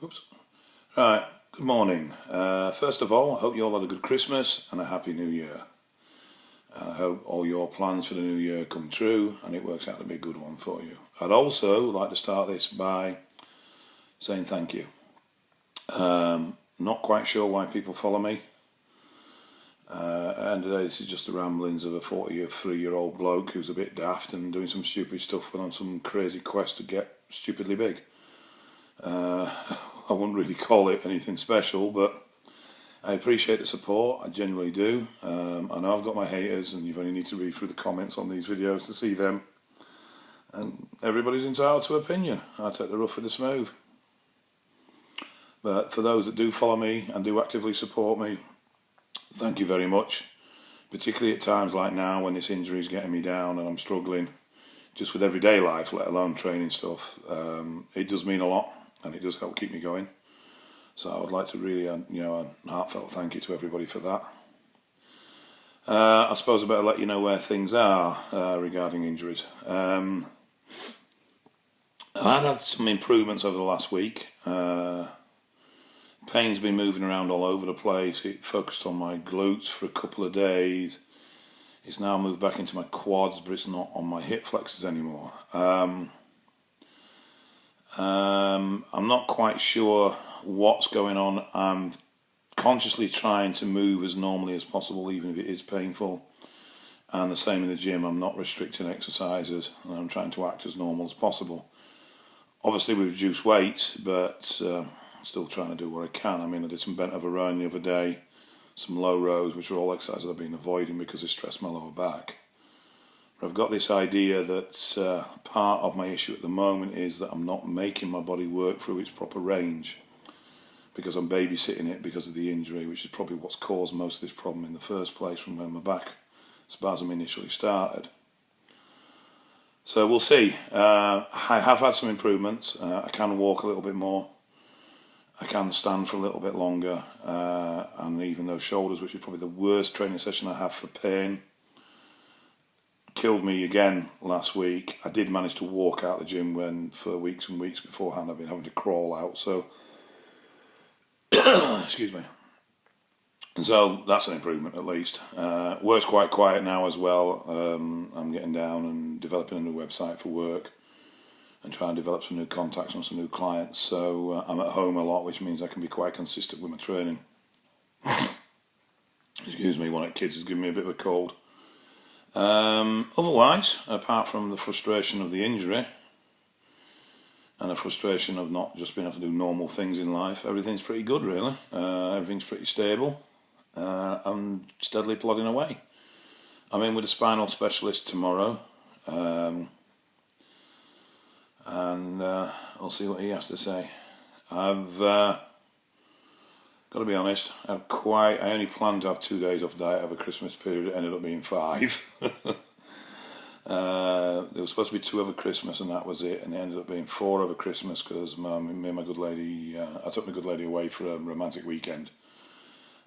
Oops. Right, good morning. First of all, I hope you all had a good Christmas and a happy New Year. I hope all your plans for the New Year come true and it works out to be a good one for you. I'd also like to start this by saying thank you. Not quite sure why people follow me. At the end of the day, this is just the ramblings of a 43-year-old bloke who's a bit daft and doing some stupid stuff and on some crazy quest to get stupidly big. I wouldn't really call it anything special, but I appreciate the support, I genuinely do. I know I've got my haters and you only need to read through the comments on these videos to see them. And everybody's entitled to opinion. I take the rough with the smooth. But for those that do follow me and do actively support me, thank you very much. Particularly at times like now when this injury is getting me down and I'm struggling just with everyday life, let alone training stuff. It does mean a lot and it does help keep me going. So I would like to really, a heartfelt thank you to everybody for that. I suppose I better let you know where things are regarding injuries. I've had some improvements over the last week. Pain's been moving around all over the place. It focused on my glutes for a couple of days. It's now moved back into my quads, but it's not on my hip flexors anymore. I'm not quite sure what's going on. I'm consciously trying to move as normally as possible, even if it is painful. And the same in the gym, I'm not restricting exercises and I'm trying to act as normal as possible. Obviously we've reduced weight, but still trying to do what I can. I mean, I did some bent over rowing the other day, some low rows, which are all exercises I've been avoiding because they stress my lower back. But I've got this idea that part of my issue at the moment is that I'm not making my body work through its proper range because I'm babysitting it because of the injury, which is probably what's caused most of this problem in the first place from when my back spasm initially started. So we'll see. I have had some improvements. I can walk a little bit more. I can stand for a little bit longer. And even those shoulders, which is probably the worst training session I have for pain, killed me again last week. I did manage to walk out the gym when for weeks and weeks beforehand I've been having to crawl out. So, excuse me. And so that's an improvement at least. Work's quite quiet now as well. I'm getting down and developing a new website for work and trying to develop some new contacts and some new clients. So I'm at home a lot, which means I can be quite consistent with my training. Excuse me, one of the kids has given me a bit of a cold. Otherwise, apart from the frustration of the injury and the frustration of not just being able to do normal things in life, everything's pretty good really. Everything's pretty stable. I'm steadily plodding away. I'm in with a spinal specialist tomorrow, and I'll see what he has to say. I've got to be honest, I only planned to have 2 days off diet over Christmas period. It ended up being 5. There was supposed to be 2 over Christmas and that was it, and it ended up being 4 over Christmas because me and my good lady, I took my good lady away for a romantic weekend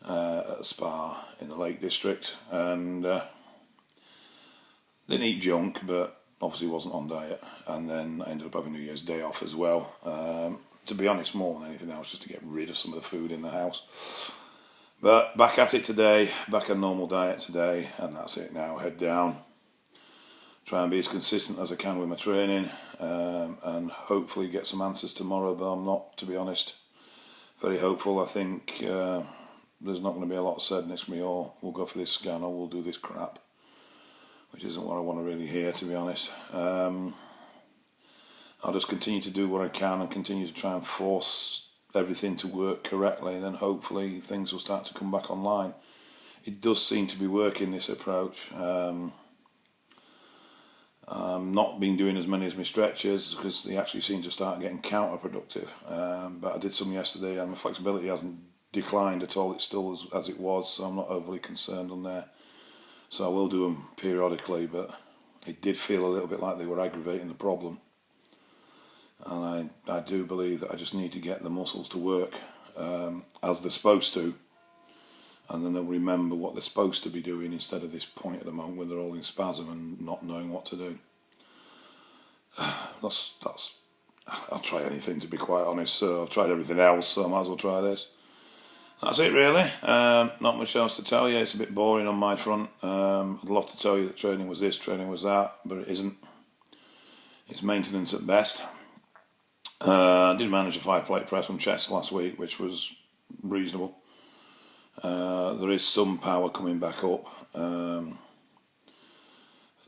at a spa in the Lake District, and didn't eat junk, but obviously wasn't on diet, and then I ended up having New Year's Day off as well. To be honest, more than anything else, just to get rid of some of the food in the house. But back at it today, back on normal diet today, and that's it now, head down. Try and be as consistent as I can with my training, and hopefully get some answers tomorrow, but I'm not, to be honest, very hopeful. I think there's not going to be a lot said, and it's going to be, oh, we'll go for this scan or we'll do this crap, which isn't what I want to really hear, to be honest. I'll just continue to do what I can and continue to try and force everything to work correctly, and then hopefully things will start to come back online. It does seem to be working, this approach. I've not been doing as many as my stretches because they actually seem to start getting counterproductive. But I did some yesterday and my flexibility hasn't declined at all. It's still as it was, so I'm not overly concerned on there. So I will do them periodically, but it did feel a little bit like they were aggravating the problem. And I do believe that I just need to get the muscles to work as they're supposed to, and then they'll remember what they're supposed to be doing instead of this point at the moment where they're all in spasm and not knowing what to do. That's I'll try anything, to be quite honest. So I've tried everything else, so I might as well try this. That's it really. Not much else to tell you. It's a bit boring on my front. I'd love to tell you that training was this, training was that, but it isn't. It's maintenance at best. I did manage a 5-plate press on chest last week, which was reasonable. There is some power coming back up.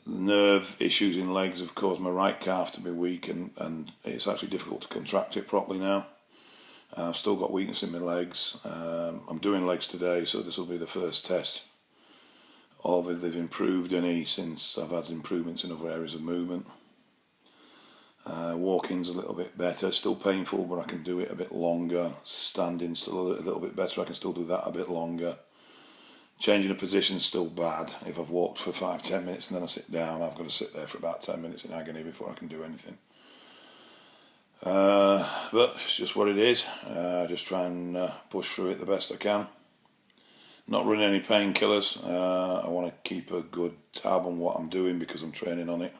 Nerve issues in legs have caused my right calf to be weak, and it's actually difficult to contract it properly now. I've still got weakness in my legs. I'm doing legs today, so this will be the first test of if they've improved any since I've had improvements in other areas of movement. Walking's a little bit better, still painful, but I can do it a bit longer. Standing's still a little bit better, I can still do that a bit longer. Changing of position's still bad. If I've walked for 5-10 minutes and then I sit down, I've got to sit there for about 10 minutes in agony before I can do anything. But it's just what it is. Just try and push through it the best I can. Not running any painkillers. I want to keep a good tab on what I'm doing because I'm training on it.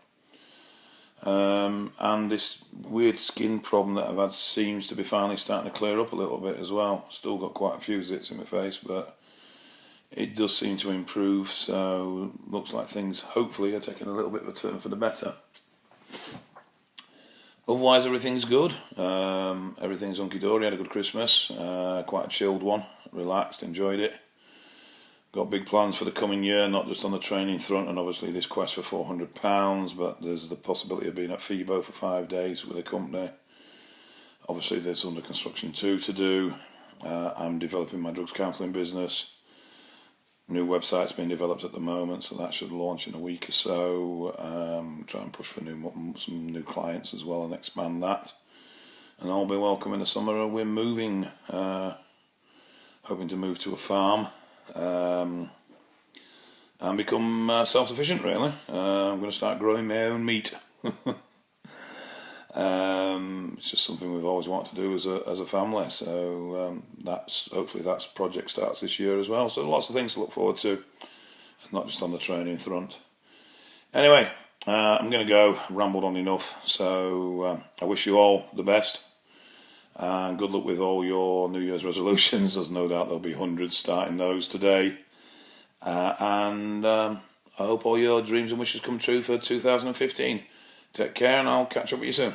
And this weird skin problem that I've had seems to be finally starting to clear up a little bit as well. Still got quite a few zits in my face, but it does seem to improve, so looks like things hopefully are taking a little bit of a turn for the better. Otherwise everything's good. Everything's hunky-dory. Had a good Christmas, quite a chilled one, relaxed, enjoyed it. Got big plans for the coming year, not just on the training front and obviously this quest for £400, but there's the possibility of being at FIBO for 5 days with a company. Obviously there's under construction 2 to do. I'm developing my drugs counselling business. New website's being developed at the moment, so that should launch in a week or so. Try and push for some new clients as well and expand that. And I'll be welcome in the summer. We're moving, hoping to move to a farm and become self-sufficient really. I'm going to start growing my own meat. It's just something we've always wanted to do as a family, so hopefully that project starts this year as well. So lots of things to look forward to, and not just on the training front. Anyway, I'm going to go. Rambled on enough, so I wish you all the best, and good luck with all your New Year's resolutions. There's no doubt there'll be hundreds starting those today, and I hope all your dreams and wishes come true for 2015. Take care, and I'll catch up with you soon.